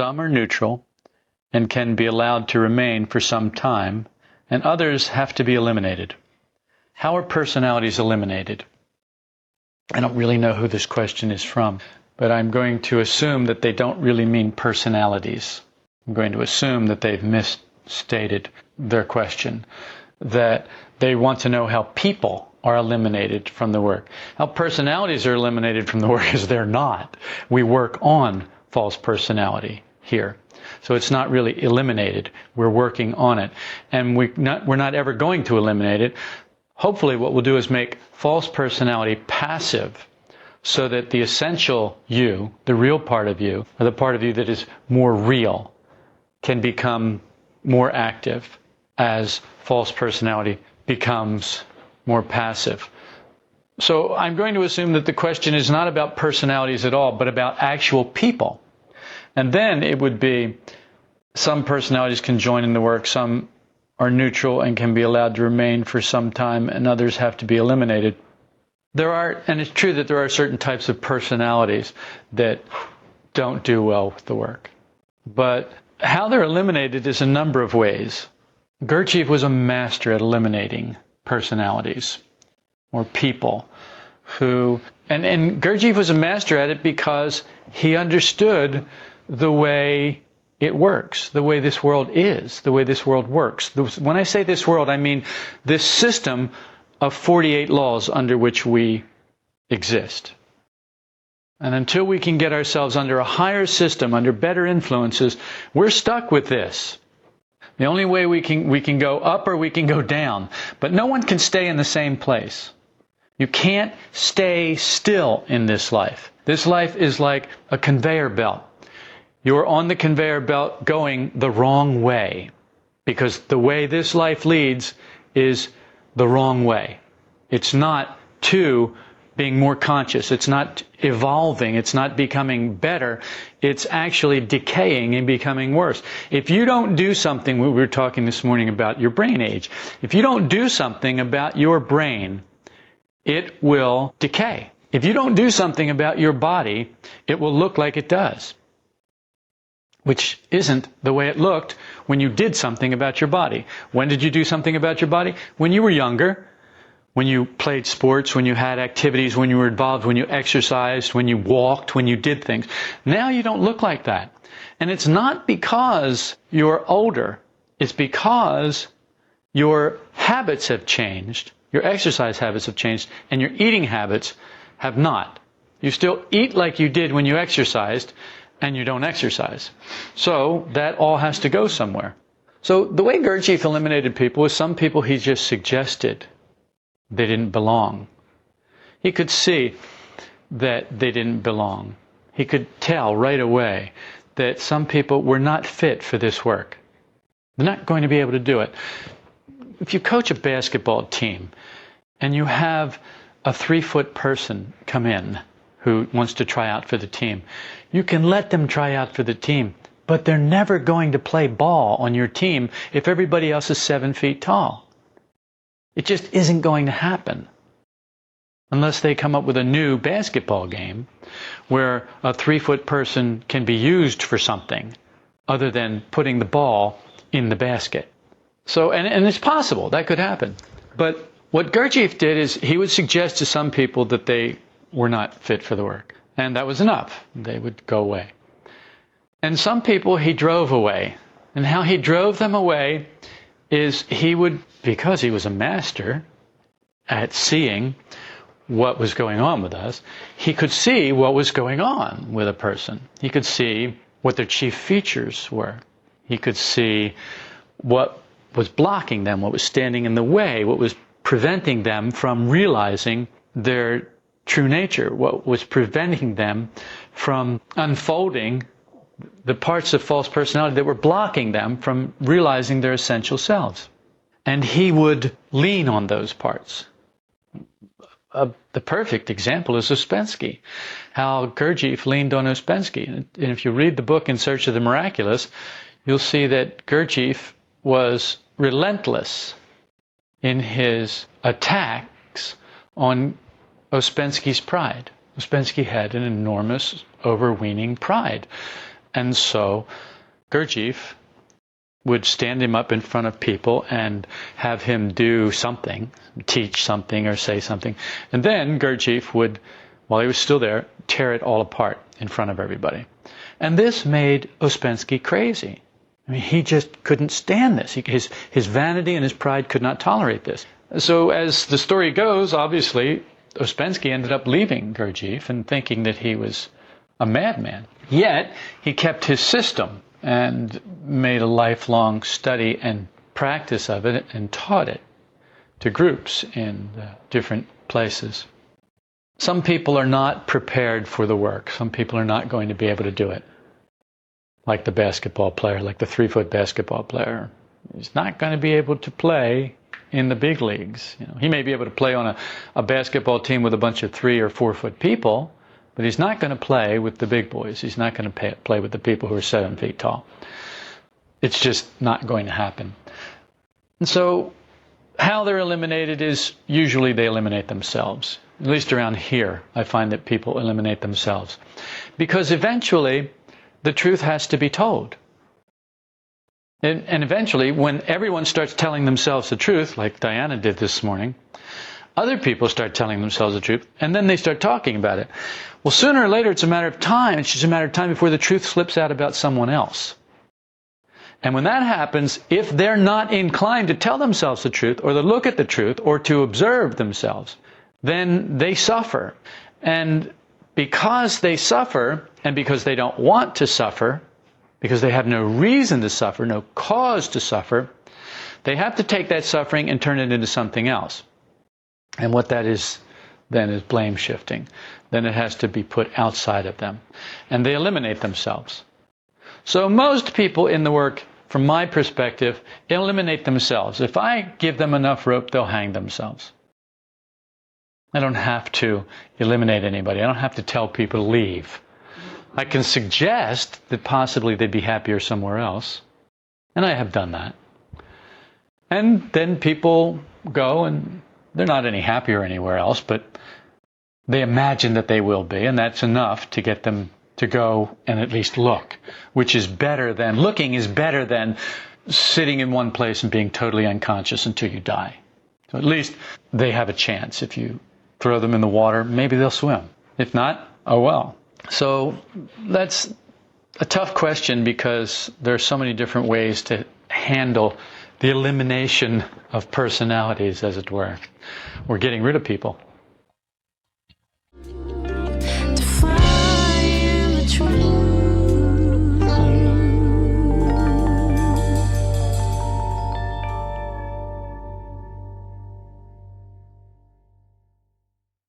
Some are neutral and can be allowed to remain for some time, and others have to be eliminated. How are personalities eliminated? I don't really know who this question is from, but I'm going to assume that they don't really mean personalities. I'm going to assume that they've misstated their question, that they want to know how people are eliminated from the work. How personalities are eliminated from the work is they're not. We work on false personality here. So it's not really eliminated. We're working on it. And we're not ever going to eliminate it. Hopefully what we'll do is make false personality passive so that the essential you, the real part of you, or the part of you that is more real, can become more active as false personality becomes more passive. So I'm going to assume that the question is not about personalities at all, but about actual people. And then it would be some personalities can join in the work, some are neutral and can be allowed to remain for some time, and others have to be eliminated. And it's true that there are certain types of personalities that don't do well with the work. But how they're eliminated is a number of ways. Gurdjieff was a master at eliminating personalities or people who, and Gurdjieff was a master at it because he understood the way it works, the way this world is, the way this world works. When I say this world, I mean this system of 48 laws under which we exist. And until we can get ourselves under a higher system, under better influences, we're stuck with this. The only way we can go up or we can go down, but no one can stay in the same place. You can't stay still in this life. This life is like a conveyor belt. You're on the conveyor belt going the wrong way because the way this life leads is the wrong way. It's not to being more conscious. It's not evolving. It's not becoming better. It's actually decaying and becoming worse. If you don't do something, we were talking this morning about your brain age. If you don't do something about your brain, it will decay. If you don't do something about your body, it will look like it does, which isn't the way it looked when you did something about your body. When did you do something about your body? When you were younger, when you played sports, when you had activities, when you were involved, when you exercised, when you walked, when you did things. Now you don't look like that. And it's not because you're older. It's because your habits have changed, your exercise habits have changed, and your eating habits have not. You still eat like you did when you exercised, and you don't exercise. So that all has to go somewhere. So the way Gurdjieff eliminated people was some people he just suggested they didn't belong. He could see that they didn't belong. He could tell right away that some people were not fit for this work. They're not going to be able to do it. If you coach a basketball team and you have a 3-foot person come in who wants to try out for the team, you can let them try out for the team, but they're never going to play ball on your team if everybody else is 7 feet tall. It just isn't going to happen unless they come up with a new basketball game where a 3-foot person can be used for something other than putting the ball in the basket. So, and it's possible that could happen. But what Gurdjieff did is he would suggest to some people that they were not fit for the work. And that was enough. They would go away. And some people he drove away. And how he drove them away is he would, because he was a master at seeing what was going on with us, he could see what was going on with a person. He could see what their chief features were. He could see what was blocking them, what was standing in the way, what was preventing them from realizing their true nature, what was preventing them from unfolding the parts of false personality that were blocking them from realizing their essential selves. And he would lean on those parts. The perfect example is Ouspensky, how Gurdjieff leaned on Ouspensky. And if you read the book In Search of the Miraculous, you'll see that Gurdjieff was relentless in his attacks on Ouspensky's pride. Ouspensky had an enormous, overweening pride. And so Gurdjieff would stand him up in front of people and have him do something, teach something or say something. And then Gurdjieff would, while he was still there, tear it all apart in front of everybody. And this made Ouspensky crazy. I mean, he just couldn't stand this. His vanity and his pride could not tolerate this. So as the story goes, obviously, Ouspensky ended up leaving Gurdjieff and thinking that he was a madman. Yet, he kept his system and made a lifelong study and practice of it and taught it to groups in different places. Some people are not prepared for the work. Some people are not going to be able to do it. Like the basketball player, like the 3-foot basketball player. He's not going to be able to play in the big leagues. You know, he may be able to play on a basketball team with a bunch of 3 or 4 foot people, but he's not going to play with the big boys. He's not going to play with the people who are 7 feet tall. It's just not going to happen. And so how they're eliminated is usually they eliminate themselves. At least around here, I find that people eliminate themselves. Because eventually, the truth has to be told. And eventually, when everyone starts telling themselves the truth, like Diana did this morning, other people start telling themselves the truth, and then they start talking about it. Well, sooner or later, it's a matter of time. It's just a matter of time before the truth slips out about someone else. And when that happens, if they're not inclined to tell themselves the truth, or to look at the truth, or to observe themselves, then they suffer. And because they suffer, and because they don't want to suffer, because they have no reason to suffer, no cause to suffer, they have to take that suffering and turn it into something else. And what that is then is blame shifting. Then it has to be put outside of them. And they eliminate themselves. So most people in the work, from my perspective, eliminate themselves. If I give them enough rope, they'll hang themselves. I don't have to eliminate anybody. I don't have to tell people to leave. I can suggest that possibly they'd be happier somewhere else. And I have done that. And then people go and they're not any happier anywhere else, but they imagine that they will be, and that's enough to get them to go and at least look, which is better than, looking is better than sitting in one place and being totally unconscious until you die. So at least they have a chance. If you throw them in the water, maybe they'll swim. If not, oh well. So that's a tough question because there are so many different ways to handle the elimination of personalities, as it were, or getting rid of people.